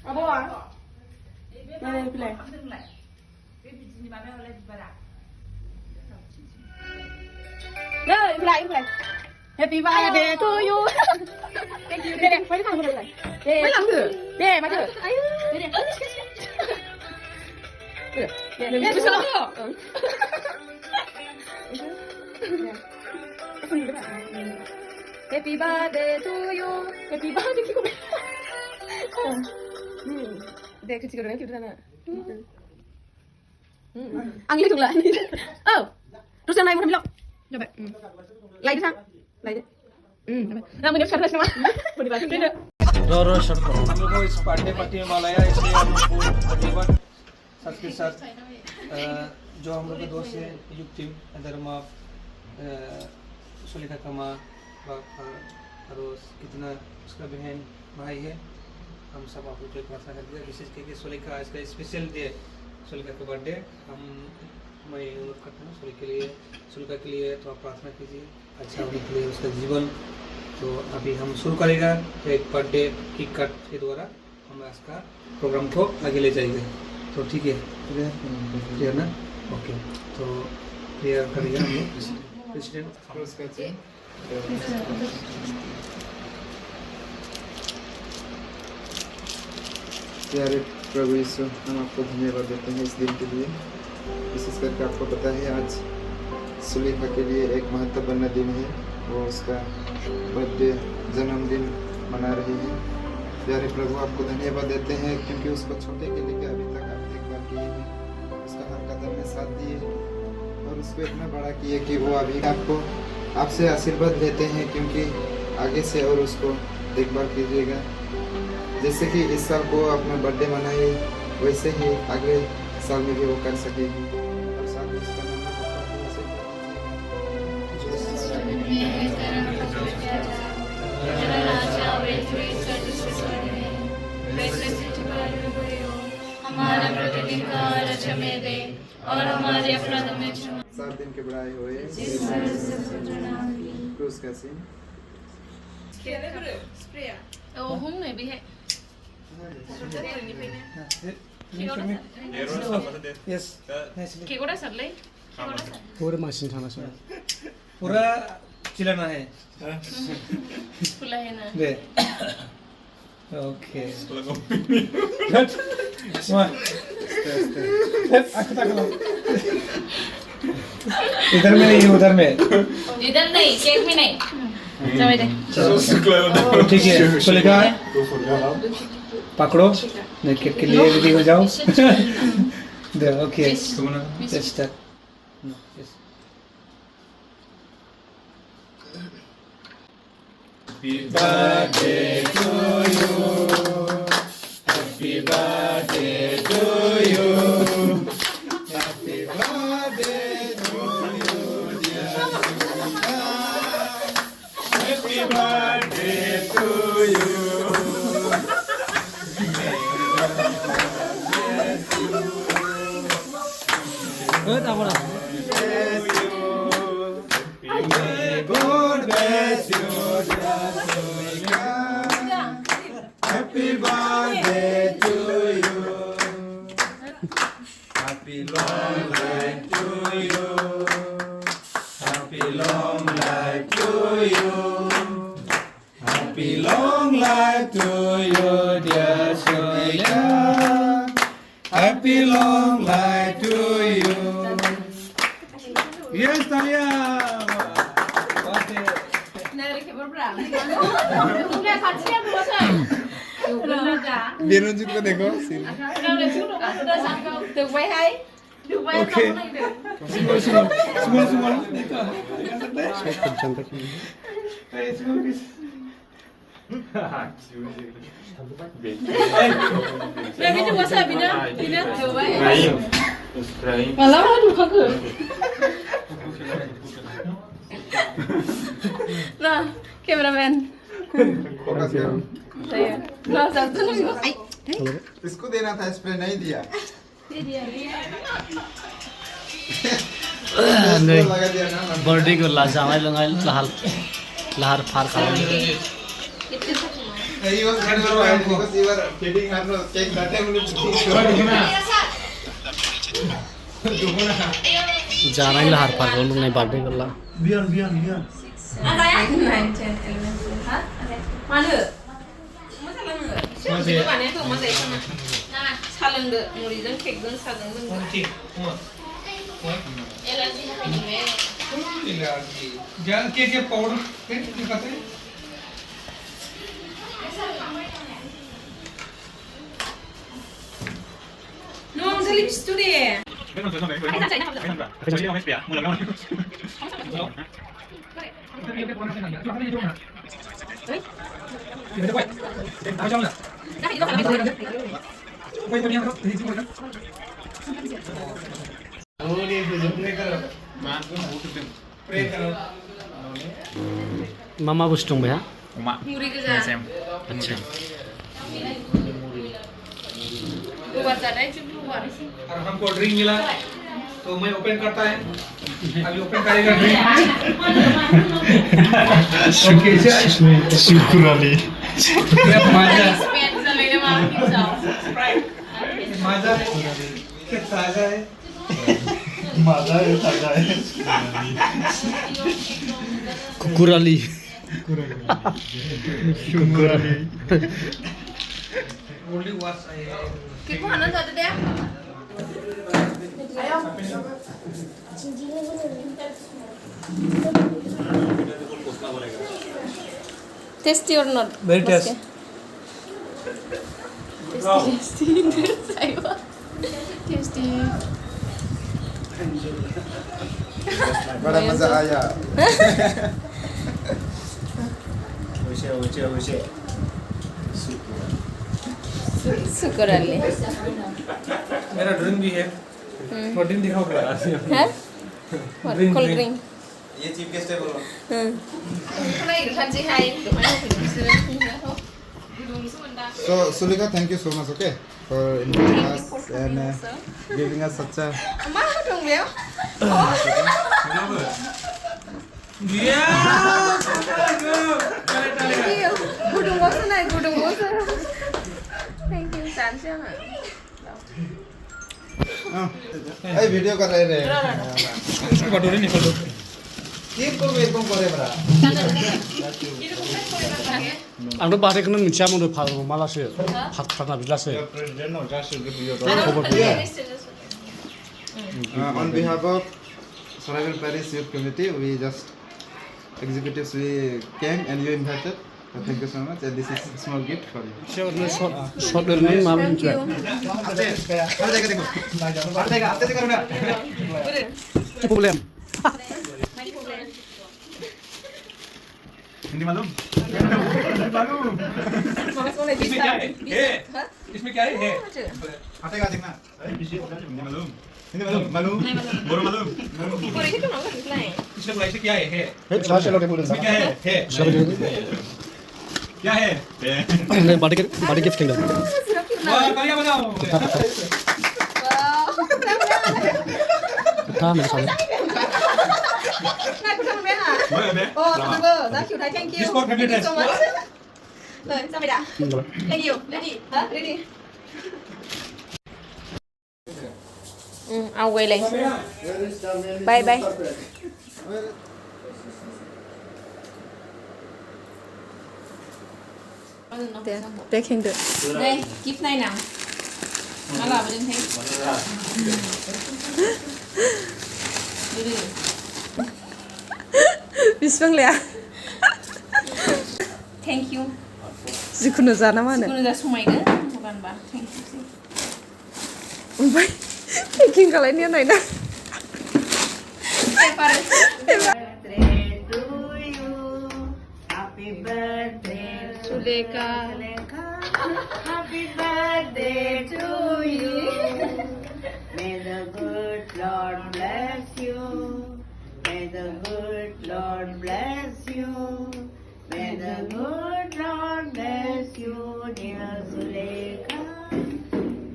Apa ah? Mana pilih? Nah, pilih. Happy birthday to you. Deh, mari kamu deh. Mari kamu deh. Deh, mari. Ayo. Deh. Deh, bisa lah. Happy birthday to you. Happy birthday to you. Deh, kecil dulu kita sana. Anggil juga. Oh. Terus yang lain mau bilang. Coba. Lain sang. Lain. Nah, मुझे service में बड़ी बात है रो shirt करो। हम लोग को इस बर्थडे पार्टी में बुलाया इसलिए हम लोग साथ के साथ जो हम लोग के दोस्त हैं युग टीम धर्मा सुलेखा का माँ और कितना उसका बहन भाई है हम सब आप लोग को प्रार्थना करते हैं विशेष करके सुलेखा आज का स्पेशल डे सुलेखा का बर्थडे मैं अनुरोध करता हूँ सुलेखा के लिए तो आप प्रार्थना कीजिए अच्छा होने के लिए उसका जीवन तो अभी हम शुरू करेगा एक बर्थडे केक कट के द्वारा हम आज का प्रोग्राम को आगे ले जाएंगे तो ठीक है क्लियर ना ओके तो क्लियर करेगा हम प्रेसिडेंट प्यारे प्रभु यीशु हम आपको धन्यवाद देते हैं इस दिन के लिए विशेष करके आपको पता है आज सुलेखा के लिए एक महत्वपूर्ण दिन है वो उसका बर्थडे जन्मदिन मना रही है प्यारे प्रभु आपको धन्यवाद देते हैं क्योंकि उसको छोटे के लेकर अभी तक आप देखभाल किए हैं उसका हर कदम में साथ दिए और उसको इतना बड़ा किए कि वो अभी आपको आपसे आशीर्वाद लेते हैं क्योंकि आगे से और उसको देखभाल कीजिएगा जैसे कि इस साल वो अपना बर्थडे मनाए वैसे ही अगले साल में भी वो कर सकेगी और साथ में उसका नाम हमारा प्रतिदिन का आहार हमें दे और हमारे अपराधों में क्षमा 7 दिन के बढ़ाए हुए क्रूस का सीन ओ हम ने भी है यस केकोड़ा सर ले पूरे मशीन थाना सर पूरा चिल्लाना है खुला है ना दे ओके इधर में नहीं उधर में इधर नहीं केक में नहीं चलो दे ठीक है सुलेखा पकड़ो मैं केक के लिए रेडी हो जाओ दे okay start Happy birthday to you. Happy birthday to you. Happy birthday to you, dear Suleika. Happy birthday to you. May God bless you. Happy birthday to you. Happy long life to you. Happy long life to you. Happy long life to you, dear Suleika. Happy long life to you. Yes, Talia. बेरोजिक को देखो scene được quay hay được quay Okay. không này được Small. Đây cái chụp sao bị nữa được vậy mà lâu nó chụp không được rồi cameraman focus करो đây rồi sao tôi nói इसको देना था spray नहीं दिया इसको लगा दिया ना बर्थडे को लाजामाई लंगाई लाहार फार खालामो you was not going because you were feeding her no cake that time only. जाना ही लाहर पार बोलूँ नहीं बर्थडे कर ला Ada ya? 9, 10, 11. Hah? Mana? Masa lang Masa mana tu masa itu mah. Nah, saling deh, muridnya cake dong saling dong. Elargi apa ini? Elargi. Jangan cake powder, cake ni kata. Nong salim studi. मामा बुस्टों भैया Muri ke sana. अच्छा Buat ada cuma buat. और हमको drink मिला तो मैं open करता है अभी ओपन करेगा ड्रिंक ओके शुक्र अली क्या मजा Spend sampai dia malam pisau. मजा क्या ताजा है कुकुर अली शुक्र अली ओनली वॉश है Kiko mana satu dia? Tasty or not? Very tasty. Tasty. बड़ा मजा आया Syukur Ali. मेरा ड्रिंक भी है और ड्रिंक दिखाओ Hah? Drink, Cold drink. drink. ये चीफ गेस्ट है बोलो Mulai kan sih hai, kemana aku So Sulika, thank you so much, okay, for inviting us and giving us such a Mah dong Bel. दिया Thank you. Gudung bosan naik, gudung bosan. Thank you, Sansiang. এই video कर रहे रे इसकी कटोरी निकल दो কি করবে এরকম করে বড়া आंथ' बाथायखौनो मिथिया मोनो मालासो फाना बिलासो on behalf of Saravel Paris Youth Committee, we just executives we came and you invited. Thank you so much, and this is a small gift for you. Shot ओरैनो माबा Thank you. प्रॉब्लेम हिंदी मालूम Mas mulai bisa. इसमें क्या है हटेगा देखना हिंदी मालूम मालूम बोलो मालूम Por itu kan nggak bisa. इसमें बोला इसे क्या है इसमें क्या है क्या है बर्थडे गिफ्ट किंगडम वाह करिया बनाओ Wow. था मेरे सामने Nggak aku sama Bella. बोलो बे Oh, tunggu. Thank you, thank you. This code Thank you test. so much. Sampai dah. Thank you. Ready? Hah? Ready?เอาไว้เลย Bye bye. Để khen được. Đây, gift này nào. Nó là bên thấy. Đi. बिसिबांलाया Thank you. जिखुनु जाना मा होनो Kuno dah समायगोन bukan ba. Thank you. ओमफ्राय packing खालायनाया नायना Suleka. Happy birthday to you. May the good Lord bless you. May the good Lord bless you. May the good Lord bless you, dear Suleka.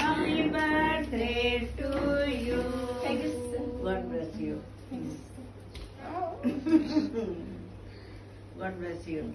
Happy birthday to you. God bless you. God bless you.